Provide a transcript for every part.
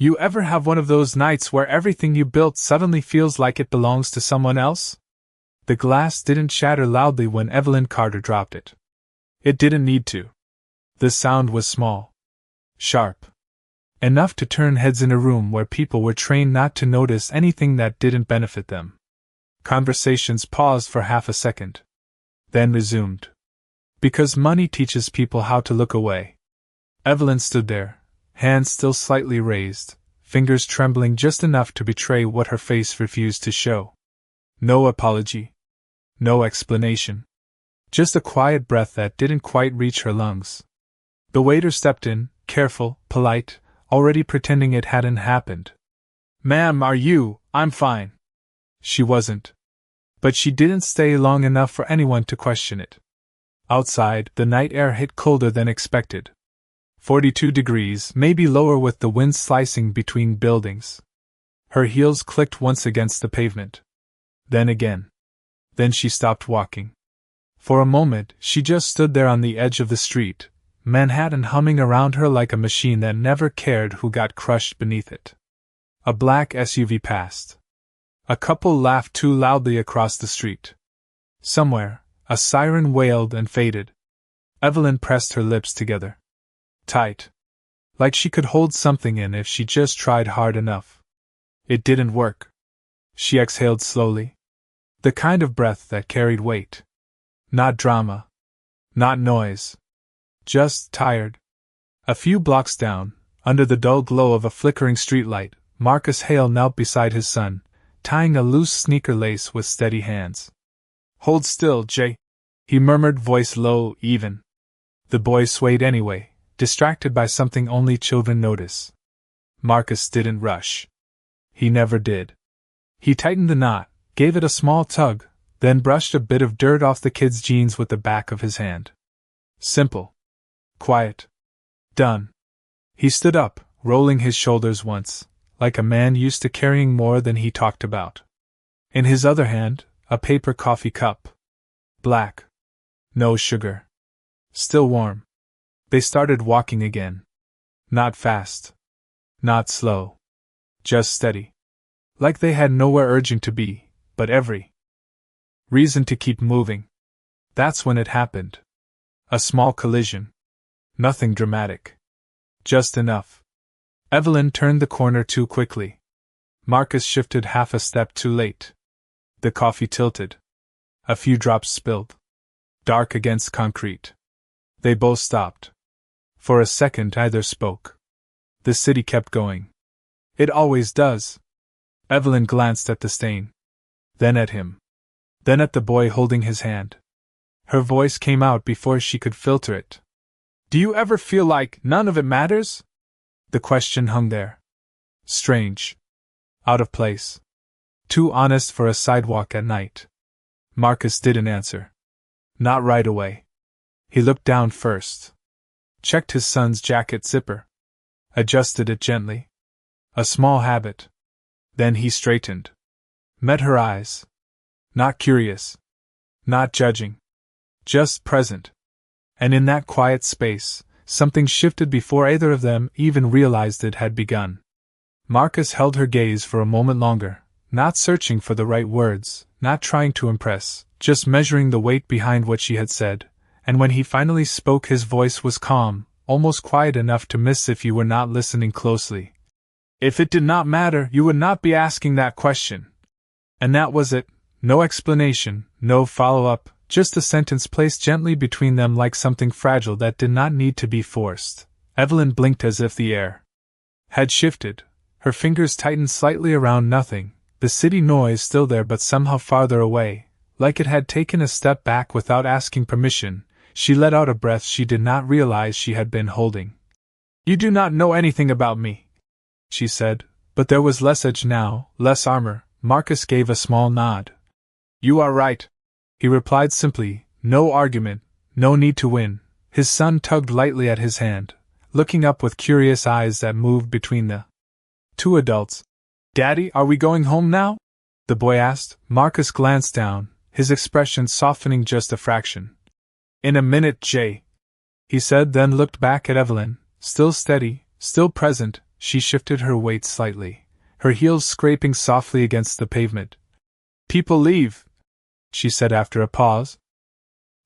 You ever have one of those nights where everything you built suddenly feels like it belongs to someone else? The glass didn't shatter loudly when Evelyn Carter dropped it. It didn't need to. The sound was small. Sharp. Enough to turn heads in a room where people were trained not to notice anything that didn't benefit them. Conversations paused for half a second. Then resumed. Because money teaches people how to look away. Evelyn stood there, hands still slightly raised, fingers trembling just enough to betray what her face refused to show. No apology. No explanation. Just a quiet breath that didn't quite reach her lungs. The waiter stepped in, careful, polite, already pretending it hadn't happened. "Ma'am, are you? I'm fine." She wasn't. But she didn't stay long enough for anyone to question it. Outside, the night air hit colder than expected. 42 degrees, maybe lower with the wind slicing between buildings. Her heels clicked once against the pavement. Then again. Then she stopped walking. For a moment, she just stood there on the edge of the street, Manhattan humming around her like a machine that never cared who got crushed beneath it. A black SUV passed. A couple laughed too loudly across the street. Somewhere, a siren wailed and faded. Evelyn pressed her lips together. Tight. Like she could hold something in if she just tried hard enough. It didn't work. She exhaled slowly. The kind of breath that carried weight. Not drama. Not noise. Just tired. A few blocks down, under the dull glow of a flickering streetlight, Marcus Hale knelt beside his son, tying a loose sneaker lace with steady hands. "Hold still, Jay," he murmured, voice low, even. The boy swayed anyway, distracted by something only children notice. Marcus didn't rush. He never did. He tightened the knot, gave it a small tug, then brushed a bit of dirt off the kid's jeans with the back of his hand. Simple. Quiet. Done. He stood up, rolling his shoulders once, like a man used to carrying more than he talked about. In his other hand, a paper coffee cup. Black. No sugar. Still warm. They started walking again. Not fast. Not slow. Just steady. Like they had nowhere urgent to be, but every reason to keep moving. That's when it happened. A small collision. Nothing dramatic. Just enough. Evelyn turned the corner too quickly. Marcus shifted half a step too late. The coffee tilted. A few drops spilled. Dark against concrete. They both stopped. For a second either spoke. The city kept going. It always does. Evelyn glanced at the stain. Then at him. Then at the boy holding his hand. Her voice came out before she could filter it. "Do you ever feel like none of it matters?" The question hung there. Strange. Out of place. Too honest for a sidewalk at night. Marcus didn't answer. Not right away. He looked down first. Checked his son's jacket zipper. Adjusted it gently. A small habit. Then he straightened. Met her eyes. Not curious. Not judging. Just present. And in that quiet space, something shifted before either of them even realized it had begun. Marcus held her gaze for a moment longer, not searching for the right words, not trying to impress, just measuring the weight behind what she had said, and when he finally spoke his voice was calm, almost quiet enough to miss if you were not listening closely. "If it did not matter, you would not be asking that question." And that was it. No explanation, no follow-up, just a sentence placed gently between them like something fragile that did not need to be forced. Evelyn blinked as if the air had shifted. Her fingers tightened slightly around nothing, the city noise still there but somehow farther away, like it had taken a step back without asking permission. She let out a breath she did not realize she had been holding. "You do not know anything about me," she said, but there was less edge now, less armor. Marcus gave a small nod. "You are right," he replied simply, no argument, no need to win. His son tugged lightly at his hand, looking up with curious eyes that moved between the two adults. "Daddy, are we going home now?" the boy asked. Marcus glanced down, his expression softening just a fraction. "In a minute, Jay," he said, then looked back at Evelyn, still steady, still present, she shifted her weight slightly, her heels scraping softly against the pavement. People leave, she said after a pause.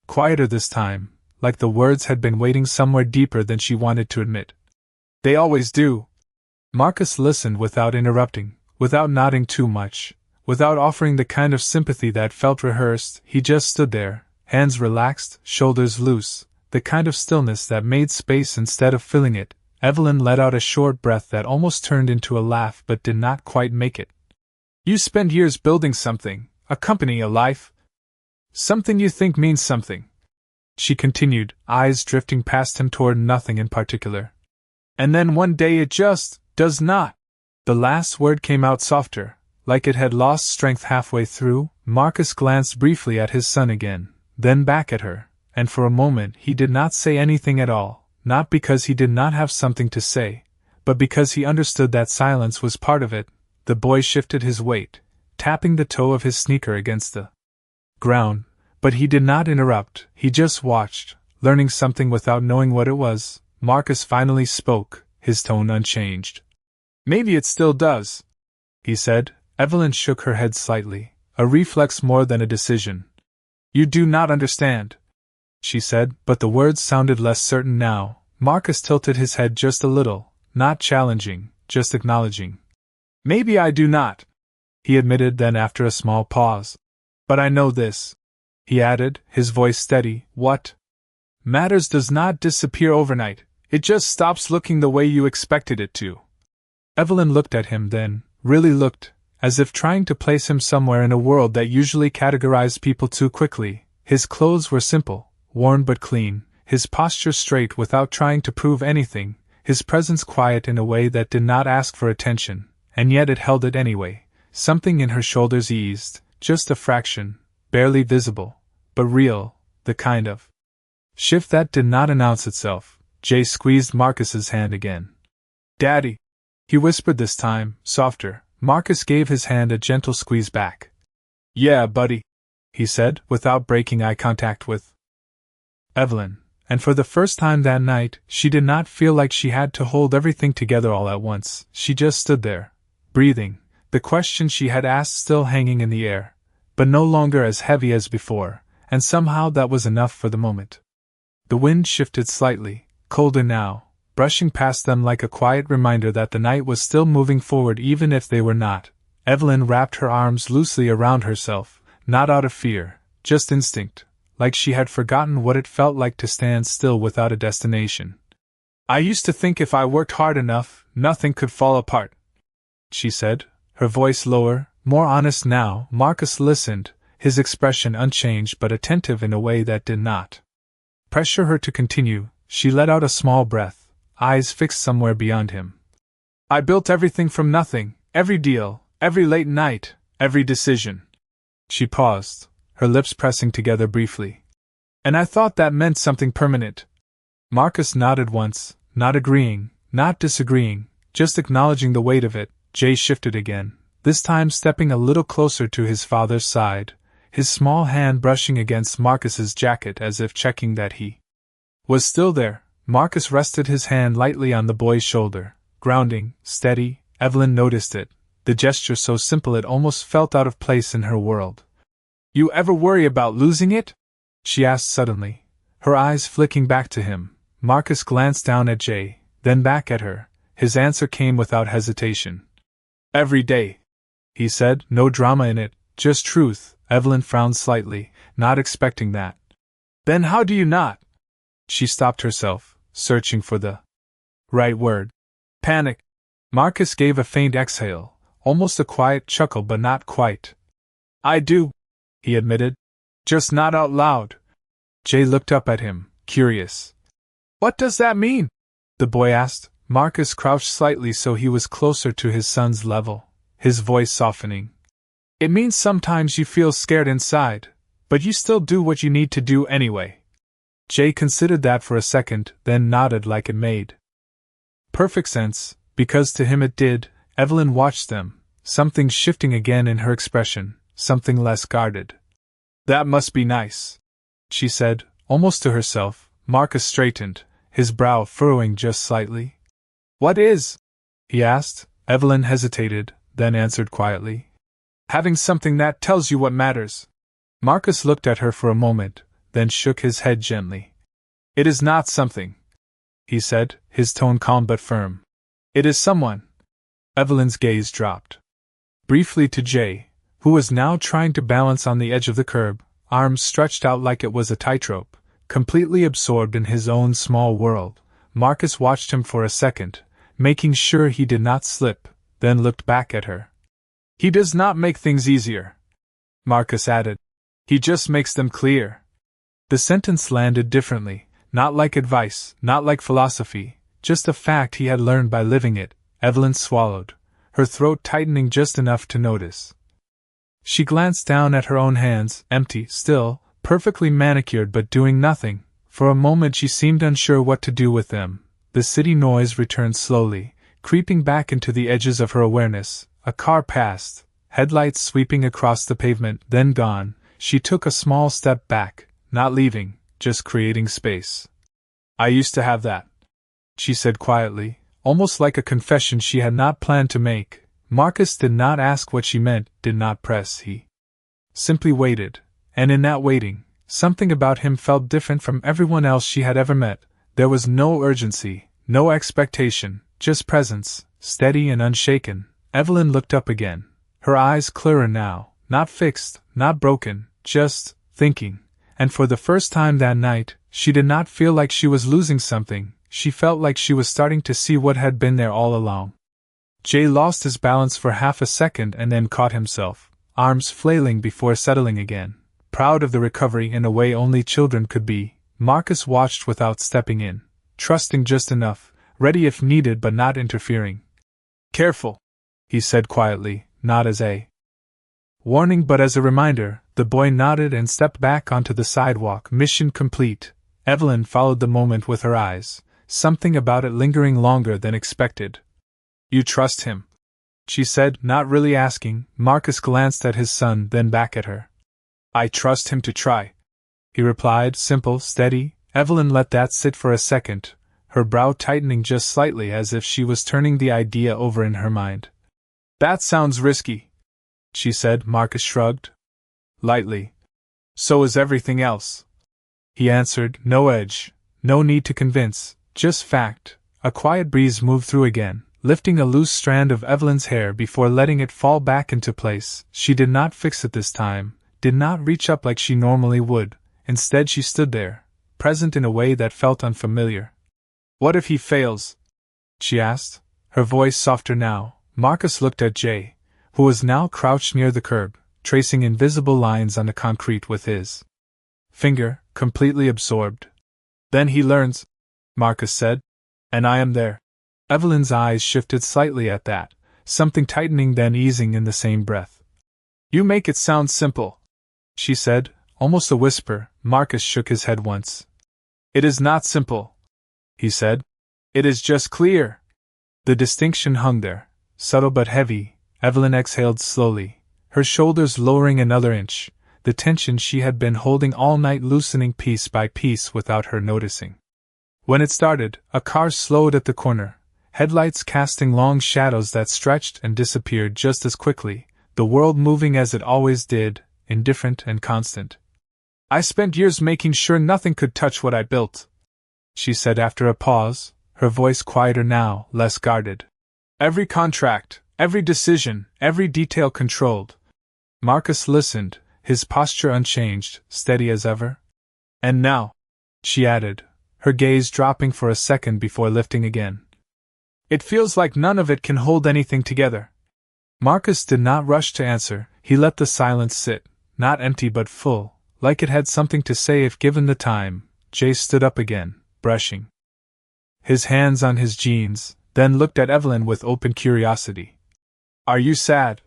Quieter this time, like the words had been waiting somewhere deeper than she wanted to admit. They always do. Marcus listened without interrupting, without nodding too much, without offering the kind of sympathy that felt rehearsed. He just stood there, hands relaxed, shoulders loose, the kind of stillness that made space instead of filling it. Evelyn let out a short breath that almost turned into a laugh but did not quite make it. You spend years building something, a company, a life. Something you think means something, she continued, eyes drifting past him toward nothing in particular. And then one day it just does not. The last word came out softer, like it had lost strength halfway through. Marcus glanced briefly at his son again, then back at her, and for a moment he did not say anything at all, not because he did not have something to say, but because he understood that silence was part of it. The boy shifted his weight, tapping the toe of his sneaker against the ground, but he did not interrupt. He just watched, learning something without knowing what it was. Marcus finally spoke, his tone unchanged. Maybe it still does, he said. Evelyn shook her head slightly, a reflex more than a decision. You do not understand, she said, but the words sounded less certain now. Marcus tilted his head just a little, not challenging, just acknowledging. Maybe I do not, he admitted then after a small pause. But I know this, he added, his voice steady. What matters does not disappear overnight, it just stops looking the way you expected it to. Evelyn looked at him then, really looked, as if trying to place him somewhere in a world that usually categorized people too quickly. His clothes were simple, worn but clean, his posture straight without trying to prove anything, his presence quiet in a way that did not ask for attention, and yet it held it anyway. Something in her shoulders eased, just a fraction, barely visible, but real, the kind of shift that did not announce itself. Jay squeezed Marcus's hand again. Daddy, he whispered this time, softer. Marcus gave his hand a gentle squeeze back. Yeah, buddy, he said, without breaking eye contact with Evelyn, and for the first time that night, she did not feel like she had to hold everything together all at once. She just stood there, breathing, the question she had asked still hanging in the air, but no longer as heavy as before, and somehow that was enough for the moment. The wind shifted slightly, colder now, brushing past them like a quiet reminder that the night was still moving forward even if they were not. Evelyn wrapped her arms loosely around herself, not out of fear, just instinct, like she had forgotten what it felt like to stand still without a destination. I used to think if I worked hard enough, nothing could fall apart, she said, her voice lower, more honest now. Marcus listened, his expression unchanged but attentive in a way that did not pressure her to continue. She let out a small breath, eyes fixed somewhere beyond him. I built everything from nothing, every deal, every late night, every decision. She paused, her lips pressing together briefly. And I thought that meant something permanent. Marcus nodded once, not agreeing, not disagreeing, just acknowledging the weight of it. Jay shifted again, this time stepping a little closer to his father's side, his small hand brushing against Marcus's jacket as if checking that he was still there. Marcus rested his hand lightly on the boy's shoulder, grounding, steady. Evelyn noticed it, the gesture so simple it almost felt out of place in her world. You ever worry about losing it? She asked suddenly, her eyes flicking back to him. Marcus glanced down at Jay, then back at her. His answer came without hesitation. Every day, he said, no drama in it, just truth. Evelyn frowned slightly, not expecting that. Then how do you not? She stopped herself, searching for the right word. Panic. Marcus gave a faint exhale, almost a quiet chuckle but not quite. I do, he admitted. Just not out loud. Jay looked up at him, curious. What does that mean? The boy asked. Marcus crouched slightly so he was closer to his son's level, his voice softening. It means sometimes you feel scared inside, but you still do what you need to do anyway. Jay considered that for a second, then nodded like it made perfect sense, because to him it did. Evelyn watched them, something shifting again in her expression, something less guarded. That must be nice, she said, almost to herself. Marcus straightened, his brow furrowing just slightly. What is? he asked. Evelyn hesitated, then answered quietly. Having something that tells you what matters. Marcus looked at her for a moment, then shook his head gently. It is not something, he said, his tone calm but firm. It is someone. Evelyn's gaze dropped briefly to Jay, who was now trying to balance on the edge of the curb, arms stretched out like it was a tightrope, completely absorbed in his own small world. Marcus watched him for a second, making sure he did not slip, then looked back at her. He does not make things easier, Marcus added. He just makes them clear. The sentence landed differently, not like advice, not like philosophy, just a fact he had learned by living it. Evelyn swallowed, her throat tightening just enough to notice. She glanced down at her own hands, empty, still, perfectly manicured but doing nothing. For a moment she seemed unsure what to do with them. The city noise returned slowly, creeping back into the edges of her awareness. A car passed, headlights sweeping across the pavement, then gone. She took a small step back, not leaving, just creating space. I used to have that, she said quietly, almost like a confession she had not planned to make. Marcus did not ask what she meant, did not press. He simply waited, and in that waiting, something about him felt different from everyone else she had ever met. There was no urgency, no expectation, just presence, steady and unshaken. Evelyn looked up again, her eyes clearer now, not fixed, not broken, just thinking. And for the first time that night, she did not feel like she was losing something. She felt like she was starting to see what had been there all along. Jay lost his balance for half a second and then caught himself, arms flailing before settling again. Proud of the recovery in a way only children could be, Marcus watched without stepping in, trusting just enough, ready if needed but not interfering. Careful, he said quietly, not as a warning but as a reminder. The boy nodded and stepped back onto the sidewalk. Mission complete. Evelyn followed the moment with her eyes, something about it lingering longer than expected. You trust him? She said, not really asking. Marcus glanced at his son, then back at her. I trust him to try, he replied, simple, steady. Evelyn let that sit for a second, her brow tightening just slightly as if she was turning the idea over in her mind. That sounds risky, she said. Marcus shrugged. Lightly. So is everything else, he answered. No edge, no need to convince, just fact. A quiet breeze moved through again, lifting a loose strand of Evelyn's hair before letting it fall back into place. She did not fix it this time, did not reach up like she normally would. Instead she stood there, present in a way that felt unfamiliar. What if he fails? She asked, her voice softer now. Marcus looked at Jay, who was now crouched near the curb, tracing invisible lines on the concrete with his finger, completely absorbed. Then he learns, Marcus said. And I am there. Evelyn's eyes shifted slightly at that, something tightening then easing in the same breath. You make it sound simple, she said, almost a whisper. Marcus shook his head once. It is not simple, he said. It is just clear. The distinction hung there, subtle but heavy. Evelyn exhaled slowly, her shoulders lowering another inch, the tension she had been holding all night loosening piece by piece without her noticing. When it started, a car slowed at the corner, headlights casting long shadows that stretched and disappeared just as quickly, the world moving as it always did, indifferent and constant. I spent years making sure nothing could touch what I built, she said after a pause, her voice quieter now, less guarded. Every contract, every decision, every detail controlled. Marcus listened, his posture unchanged, steady as ever. And now, she added, her gaze dropping for a second before lifting again. It feels like none of it can hold anything together. Marcus did not rush to answer. He let the silence sit, not empty but full, like it had something to say if given the time. Jay stood up again, brushing his hands on his jeans, then looked at Evelyn with open curiosity. Are you sad?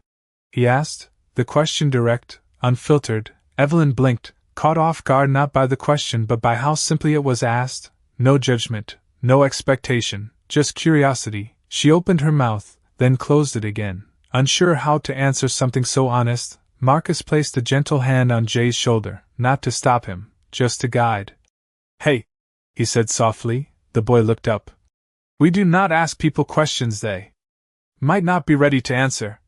He asked, the question direct, unfiltered. Evelyn blinked, caught off guard not by the question but by how simply it was asked. No judgment, no expectation, just curiosity. She opened her mouth, then closed it again, unsure how to answer something so honest. Marcus placed a gentle hand on Jay's shoulder, not to stop him, just to guide. Hey, he said softly. The boy looked up. We do not ask people questions they Might not be ready to answer,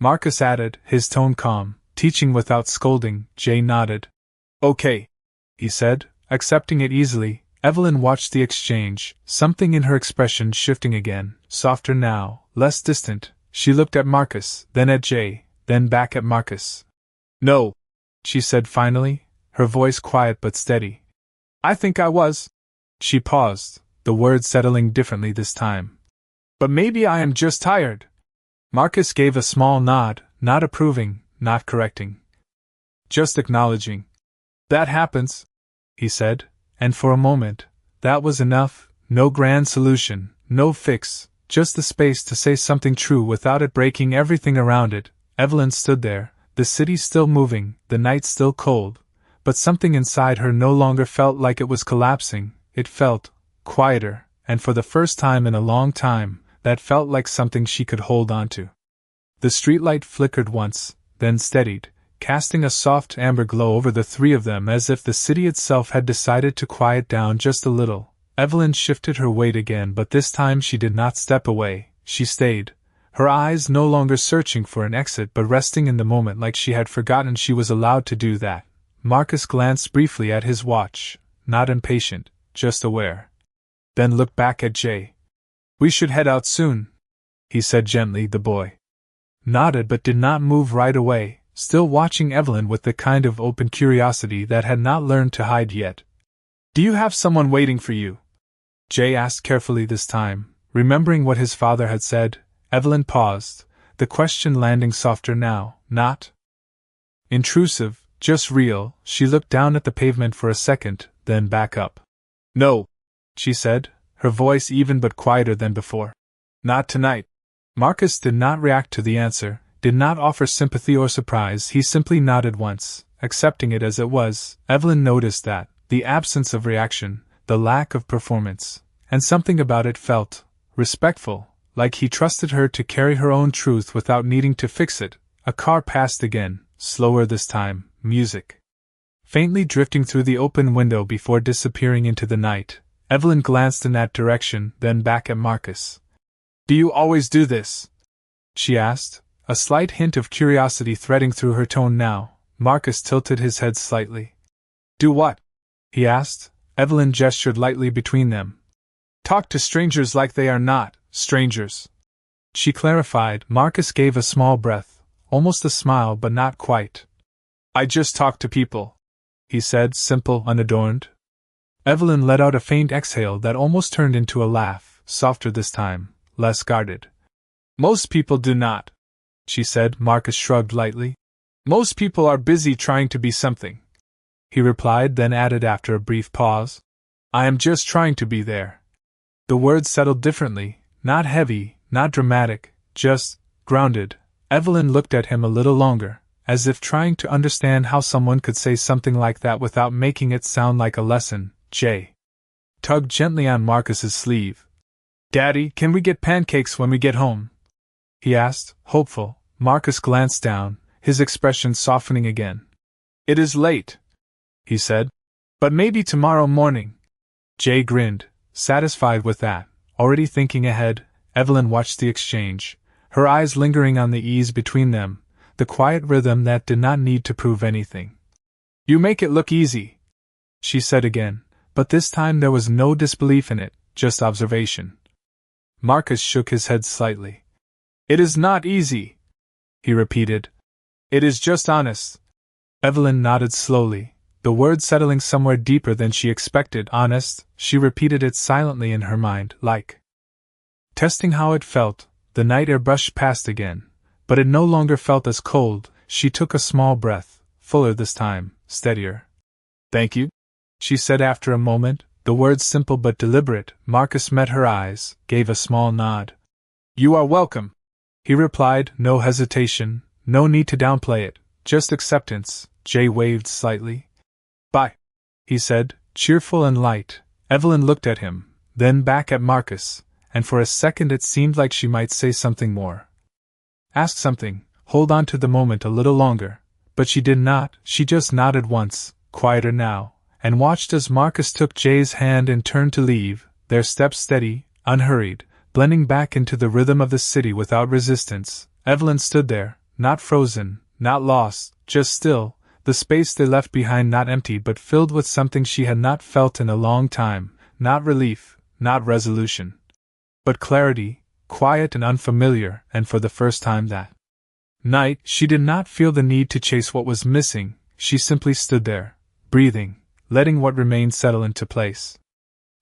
Marcus added, his tone calm, teaching without scolding. Jay nodded. Okay, he said, accepting it easily. Evelyn watched the exchange, something in her expression shifting again, softer now, less distant. She looked at Marcus, then at Jay, then back at Marcus. No, she said finally, her voice quiet but steady. I think I was. She paused, the words settling differently this time. But maybe I am just tired. Marcus gave a small nod, not approving, not correcting. Just acknowledging. That happens, he said, and for a moment, that was enough. No grand solution, no fix, just the space to say something true without it breaking everything around it. Evelyn stood there, the city still moving, the night still cold, but something inside her no longer felt like it was collapsing. It felt quieter, and for the first time in a long time, that felt like something she could hold on to. The streetlight flickered once, then steadied, casting a soft amber glow over the three of them as if the city itself had decided to quiet down just a little. Evelyn shifted her weight again, but this time she did not step away. She stayed, her eyes no longer searching for an exit but resting in the moment like she had forgotten she was allowed to do that. Marcus glanced briefly at his watch, not impatient, just aware. Then looked back at Jay. We should head out soon, he said gently. The boy nodded but did not move right away, still watching Evelyn with the kind of open curiosity that had not learned to hide yet. Do you have someone waiting for you? Jay asked carefully this time, remembering what his father had said. Evelyn paused, the question landing softer now, not intrusive, just real. She looked down at the pavement for a second, then back up. No, she said, her voice even but quieter than before. Not tonight. Marcus did not react to the answer, did not offer sympathy or surprise. He simply nodded once, accepting it as it was. Evelyn noticed that, the absence of reaction, the lack of performance, and something about it felt respectful, like he trusted her to carry her own truth without needing to fix it. A car passed again, slower this time, music faintly drifting through the open window before disappearing into the night. Evelyn glanced in that direction, then back at Marcus. Do you always do this? She asked, a slight hint of curiosity threading through her tone now. Marcus tilted his head slightly. Do what? He asked. Evelyn gestured lightly between them. Talk to strangers like they are not strangers, she clarified. Marcus gave a small breath, almost a smile but not quite. I just talk to people, he said, simple, unadorned. Evelyn let out a faint exhale that almost turned into a laugh, softer this time, less guarded. Most people do not, she said. Marcus shrugged lightly. Most people are busy trying to be something, he replied, then added after a brief pause. I am just trying to be there. The words settled differently, not heavy, not dramatic, just grounded. Evelyn looked at him a little longer, as if trying to understand how someone could say something like that without making it sound like a lesson. Jay tugged gently on Marcus's sleeve. Daddy, can we get pancakes when we get home? He asked, hopeful. Marcus glanced down, his expression softening again. It is late, he said. But maybe tomorrow morning. Jay grinned, satisfied with that, already thinking ahead. Evelyn watched the exchange, her eyes lingering on the ease between them, the quiet rhythm that did not need to prove anything. You make it look easy, she said again, but this time there was no disbelief in it, just observation. Marcus shook his head slightly. It is not easy, he repeated. It is just honest. Evelyn nodded slowly, the word settling somewhere deeper than she expected. Honest. She repeated it silently in her mind, like testing how it felt. The night air brushed past again, but it no longer felt as cold. She took a small breath, fuller this time, steadier. Thank you, she said after a moment, the words simple but deliberate. Marcus met her eyes, gave a small nod. You are welcome, he replied, no hesitation, no need to downplay it, just acceptance. Jay waved slightly. Bye, he said, cheerful and light. Evelyn looked at him, then back at Marcus, and for a second it seemed like she might say something more. Ask something, hold on to the moment a little longer, but she did not. She just nodded once, quieter now, and watched as Marcus took Jay's hand and turned to leave, their steps steady, unhurried, blending back into the rhythm of the city without resistance. Evelyn stood there, not frozen, not lost, just still, the space they left behind not empty but filled with something she had not felt in a long time, not relief, not resolution, but clarity, quiet and unfamiliar, and for the first time that night she did not feel the need to chase what was missing, she simply stood there, breathing, letting what remained settle into place.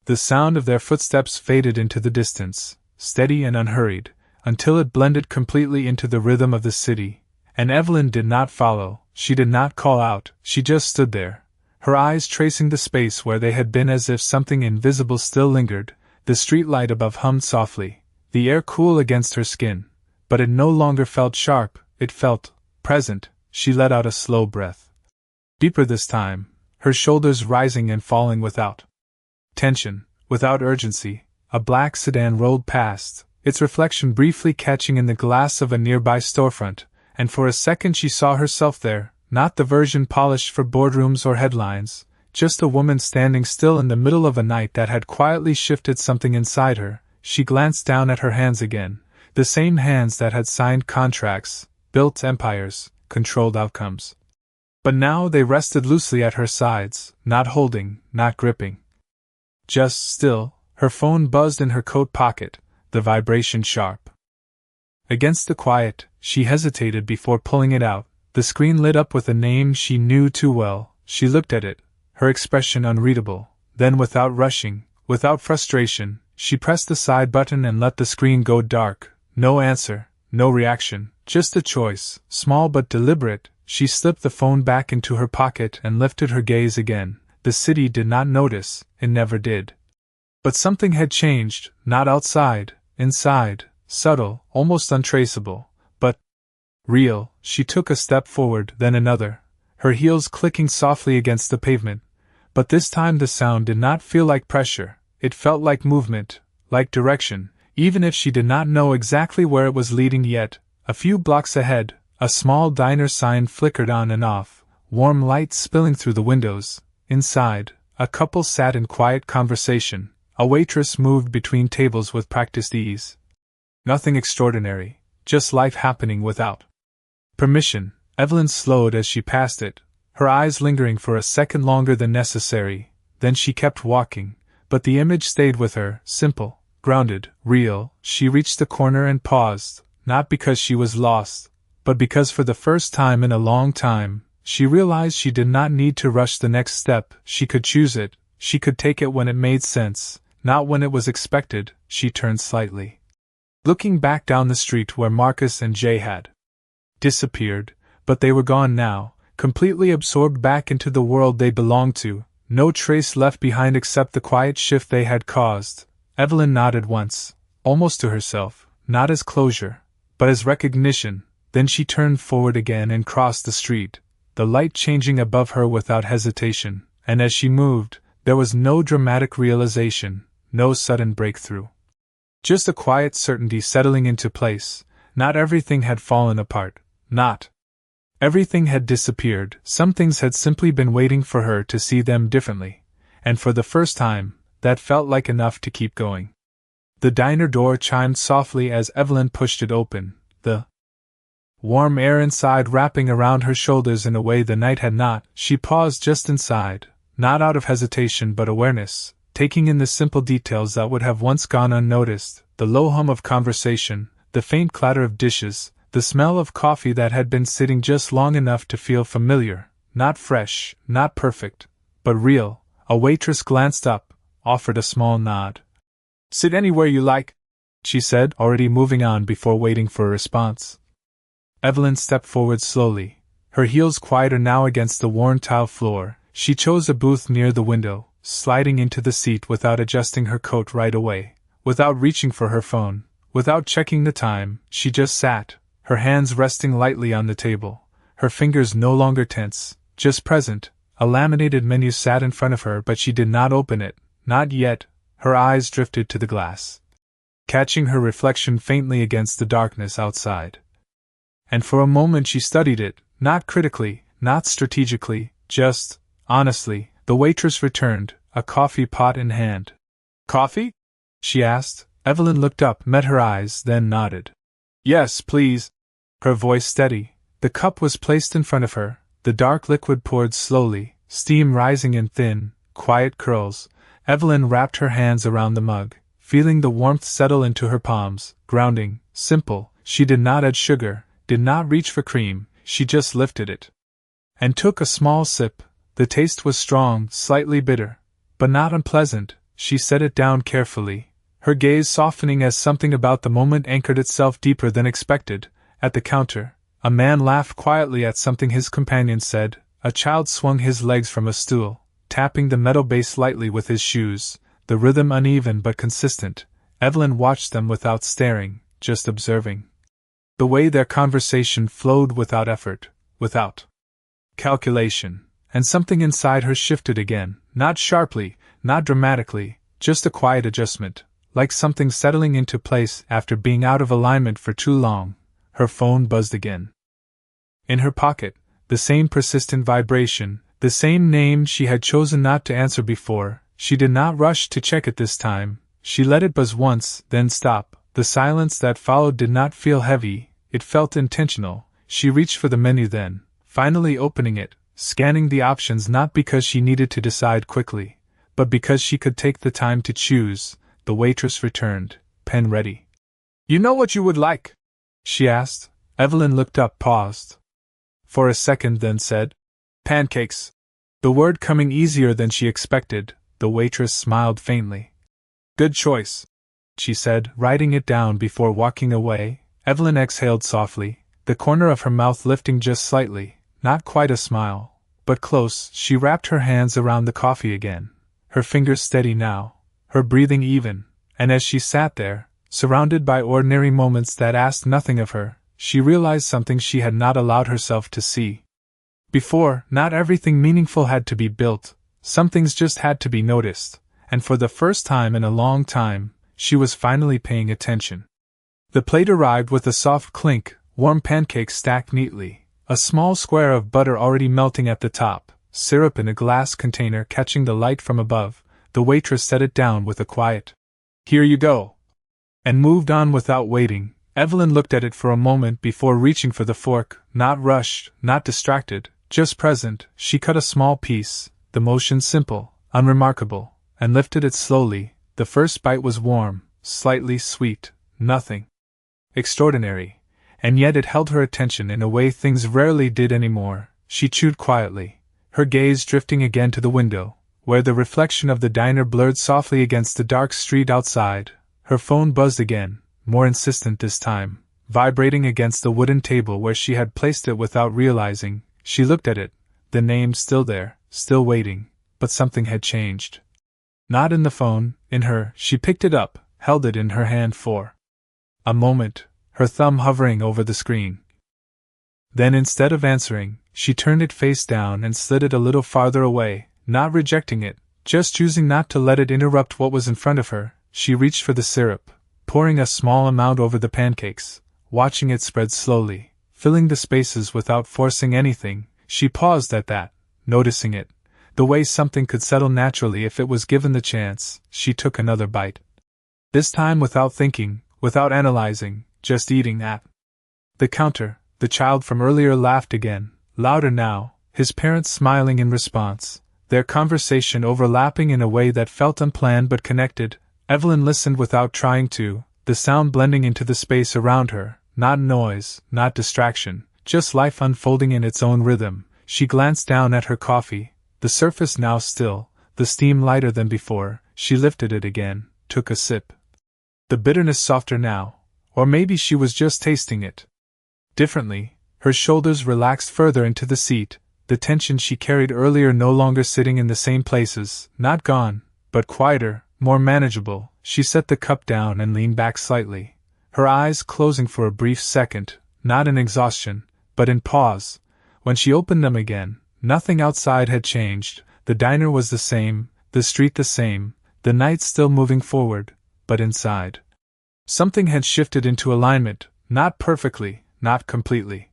The sound of their footsteps faded into the distance, steady and unhurried, until it blended completely into the rhythm of the city, and Evelyn did not follow, she did not call out, she just stood there, her eyes tracing the space where they had been as if something invisible still lingered. The street light above hummed softly, the air cool against her skin, but it no longer felt sharp, it felt present. She let out a slow breath. Deeper this time, her shoulders rising and falling without tension, without urgency. A black sedan rolled past, its reflection briefly catching in the glass of a nearby storefront, and for a second she saw herself there, not the version polished for boardrooms or headlines, just a woman standing still in the middle of a night that had quietly shifted something inside her. She glanced down at her hands again, the same hands that had signed contracts, built empires, controlled outcomes. But now they rested loosely at her sides, not holding, not gripping. Just still. Her phone buzzed in her coat pocket, the vibration sharp. Against the quiet, she hesitated before pulling it out. The screen lit up with a name she knew too well. She looked at it, her expression unreadable. Then without rushing, without frustration, she pressed the side button and let the screen go dark. No answer, no reaction, just a choice, small but deliberate. She slipped the phone back into her pocket and lifted her gaze again. The city did not notice, it never did. But something had changed, not outside, inside, subtle, almost untraceable, but real. She took a step forward, then another, her heels clicking softly against the pavement. But this time the sound did not feel like pressure, it felt like movement, like direction, even if she did not know exactly where it was leading yet. A few blocks ahead, a small diner sign flickered on and off, warm light spilling through the windows. Inside, a couple sat in quiet conversation. A waitress moved between tables with practiced ease. Nothing extraordinary, just life happening without permission. Evelyn slowed as she passed it, her eyes lingering for a second longer than necessary. Then she kept walking, but the image stayed with her, simple, grounded, real. She reached the corner and paused, not because she was lost, but because for the first time in a long time, she realized she did not need to rush the next step. She could choose it, she could take it when it made sense. Not when it was expected. She turned slightly, looking back down the street where Marcus and Jay had disappeared, but they were gone now, completely absorbed back into the world they belonged to, no trace left behind except the quiet shift they had caused. Evelyn nodded once, almost to herself, not as closure, but as recognition. Then she turned forward again and crossed the street, the light changing above her without hesitation, and as she moved, there was no dramatic realization. No sudden breakthrough. Just a quiet certainty settling into place. Not everything had fallen apart. Not everything had disappeared. Some things had simply been waiting for her to see them differently. And for the first time, that felt like enough to keep going. The diner door chimed softly as Evelyn pushed it open, the warm air inside wrapping around her shoulders in a way the night had not. She paused just inside, not out of hesitation but awareness, taking in the simple details that would have once gone unnoticed, the low hum of conversation, the faint clatter of dishes, the smell of coffee that had been sitting just long enough to feel familiar, not fresh, not perfect, but real. A waitress glanced up, offered a small nod. "Sit anywhere you like," she said, already moving on before waiting for a response. Evelyn stepped forward slowly, her heels quieter now against the worn tile floor. She chose a booth near the window, sliding into the seat without adjusting her coat right away, without reaching for her phone, without checking the time. She just sat, her hands resting lightly on the table, her fingers no longer tense, just present. A laminated menu sat in front of her, but she did not open it, not yet. Her eyes drifted to the glass, catching her reflection faintly against the darkness outside. And for a moment she studied it, not critically, not strategically, just honestly. The waitress returned, a coffee pot in hand. "Coffee?" she asked, Evelyn looked up, met her eyes, then nodded. Yes, please. Her voice steady. The cup was placed in front of her, the dark liquid poured slowly, steam rising in thin, quiet curls. Evelyn wrapped her hands around the mug, feeling the warmth settle into her palms, grounding, simple. She did not add sugar, did not reach for cream, she just lifted it. And took a small sip. The taste was strong, slightly bitter, but not unpleasant. She set it down carefully, her gaze softening as something about the moment anchored itself deeper than expected. At the counter, a man laughed quietly at something his companion said. A child swung his legs from a stool, tapping the metal base lightly with his shoes, the rhythm uneven but consistent. Evelyn watched them without staring, just observing. The way their conversation flowed without effort, without calculation, and something inside her shifted again, not sharply, not dramatically, just a quiet adjustment, like something settling into place after being out of alignment for too long. Her phone buzzed again. In her pocket, the same persistent vibration, the same name she had chosen not to answer before. She did not rush to check it this time. She let it buzz once, then stop. The silence that followed did not feel heavy, it felt intentional. She reached for the menu then, finally opening it, scanning the options not because she needed to decide quickly, but because she could take the time to choose. The waitress returned, pen ready. You know what you would like? She asked. Evelyn looked up, paused for a second, then said, pancakes. The word coming easier than she expected. The waitress smiled faintly. Good choice, she said, writing it down before walking away. Evelyn exhaled softly, the corner of her mouth lifting just slightly, not quite a smile, but close. She wrapped her hands around the coffee again, her fingers steady now, her breathing even, and as she sat there, surrounded by ordinary moments that asked nothing of her, she realized something she had not allowed herself to see before. Not everything meaningful had to be built, some things just had to be noticed, and for the first time in a long time, she was finally paying attention. The plate arrived with a soft clink, warm pancakes stacked neatly, a small square of butter already melting at the top, syrup in a glass container catching the light from above. The waitress set it down with a quiet, "Here you go," and moved on without waiting. Evelyn looked at it for a moment before reaching for the fork, not rushed, not distracted, just present. She cut a small piece, the motion simple, unremarkable, and lifted it slowly. The first bite was warm, slightly sweet, nothing extraordinary, and yet it held her attention in a way things rarely did anymore. She chewed quietly, her gaze drifting again to the window, where the reflection of the diner blurred softly against the dark street outside. Her phone buzzed again, more insistent this time, vibrating against the wooden table where she had placed it without realizing. She looked at it, the name still there, still waiting, but something had changed. Not in the phone, in her. She picked it up, held it in her hand for a moment, her thumb hovering over the screen. Then instead of answering, she turned it face down and slid it a little farther away, not rejecting it, just choosing not to let it interrupt what was in front of her. She reached for the syrup, pouring a small amount over the pancakes, watching it spread slowly, filling the spaces without forcing anything. She paused at that, noticing it, the way something could settle naturally if it was given the chance. She took another bite. This time without thinking, without analyzing, just eating. At the counter, the child from earlier laughed again, louder now, his parents smiling in response, their conversation overlapping in a way that felt unplanned but connected. Evelyn listened without trying to, the sound blending into the space around her, not noise, not distraction, just life unfolding in its own rhythm. She glanced down at her coffee, the surface now still, the steam lighter than before. She lifted it again, took a sip. The bitterness softer now, or maybe she was just tasting it differently. Her shoulders relaxed further into the seat, the tension she carried earlier no longer sitting in the same places, not gone, but quieter, more manageable. She set the cup down and leaned back slightly, her eyes closing for a brief second, not in exhaustion, but in pause. When she opened them again, nothing outside had changed. The diner was the same, the street the same, the night still moving forward, but inside, something had shifted into alignment, not perfectly, not completely,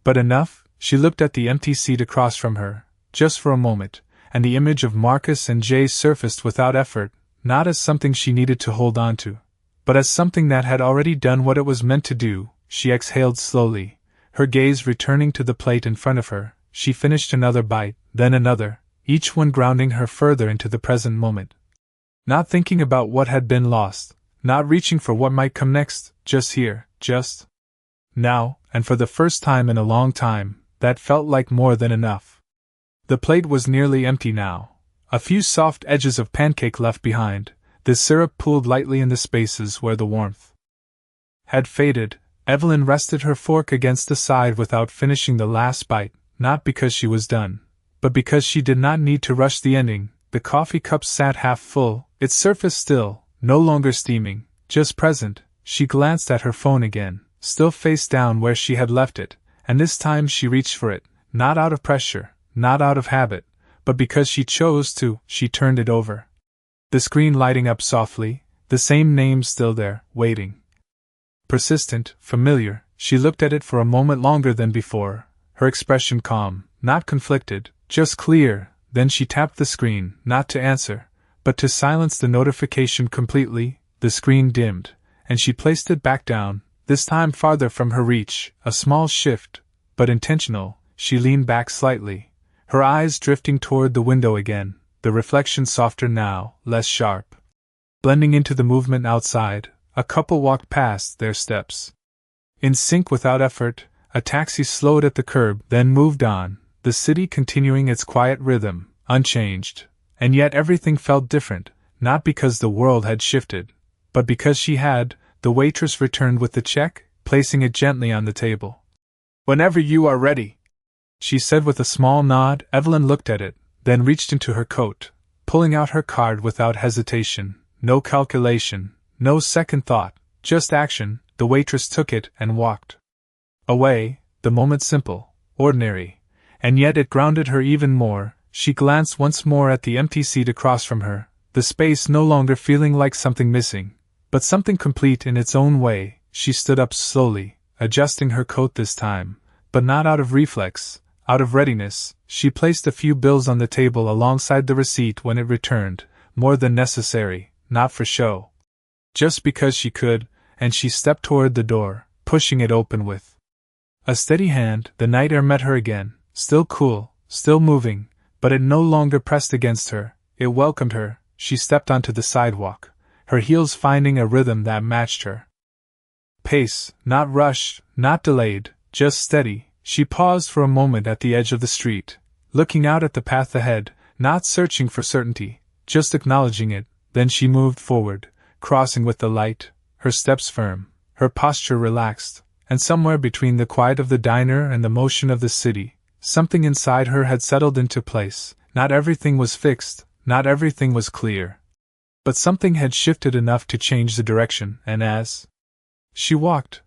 but enough. She looked at the empty seat across from her, just for a moment, and the image of Marcus and Jay surfaced without effort, not as something she needed to hold on to, but as something that had already done what it was meant to do. She exhaled slowly, her gaze returning to the plate in front of her. She finished another bite, then another, each one grounding her further into the present moment. Not thinking about what had been lost, not reaching for what might come next, just here, just now, and for the first time in a long time, that felt like more than enough. The plate was nearly empty now, a few soft edges of pancake left behind, the syrup pooled lightly in the spaces where the warmth had faded. Evelyn rested her fork against the side without finishing the last bite, not because she was done, but because she did not need to rush the ending. The coffee cup sat half full, its surface still, no longer steaming, just present. She glanced at her phone again, still face down where she had left it, and this time she reached for it, not out of pressure, not out of habit, but because she chose to. She turned it over. The screen lighting up softly, the same name still there, waiting. Persistent, familiar. She looked at it for a moment longer than before, her expression calm, not conflicted, just clear. Then she tapped the screen, not to answer, but to silence the notification completely. The screen dimmed, and she placed it back down, this time farther from her reach, a small shift, but intentional. She leaned back slightly, her eyes drifting toward the window again, the reflection softer now, less sharp. Blending into the movement outside, a couple walked past, their steps in sync without effort. A taxi slowed at the curb, then moved on, the city continuing its quiet rhythm, unchanged. And yet everything felt different, not because the world had shifted, but because she had. The waitress returned with the check, placing it gently on the table. "Whenever you are ready," she said with a small nod. Evelyn looked at it, then reached into her coat, pulling out her card without hesitation. No calculation, no second thought, just action. The waitress took it and walked away, the moment simple, ordinary, and yet it grounded her even more. She glanced once more at the empty seat across from her, the space no longer feeling like something missing, but something complete in its own way. She stood up slowly, adjusting her coat this time, but not out of reflex, out of readiness. She placed a few bills on the table alongside the receipt when it returned, more than necessary, not for show, just because she could, and she stepped toward the door, pushing it open with a steady hand. The night air met her again, still cool, still moving, but it no longer pressed against her, it welcomed her. She stepped onto the sidewalk, her heels finding a rhythm that matched her pace, not rushed, not delayed, just steady. She paused for a moment at the edge of the street, looking out at the path ahead, not searching for certainty, just acknowledging it. Then she moved forward, crossing with the light, her steps firm, her posture relaxed, and somewhere between the quiet of the diner and the motion of the city, something inside her had settled into place. Not everything was fixed, not everything was clear, but something had shifted enough to change the direction. And as she walked,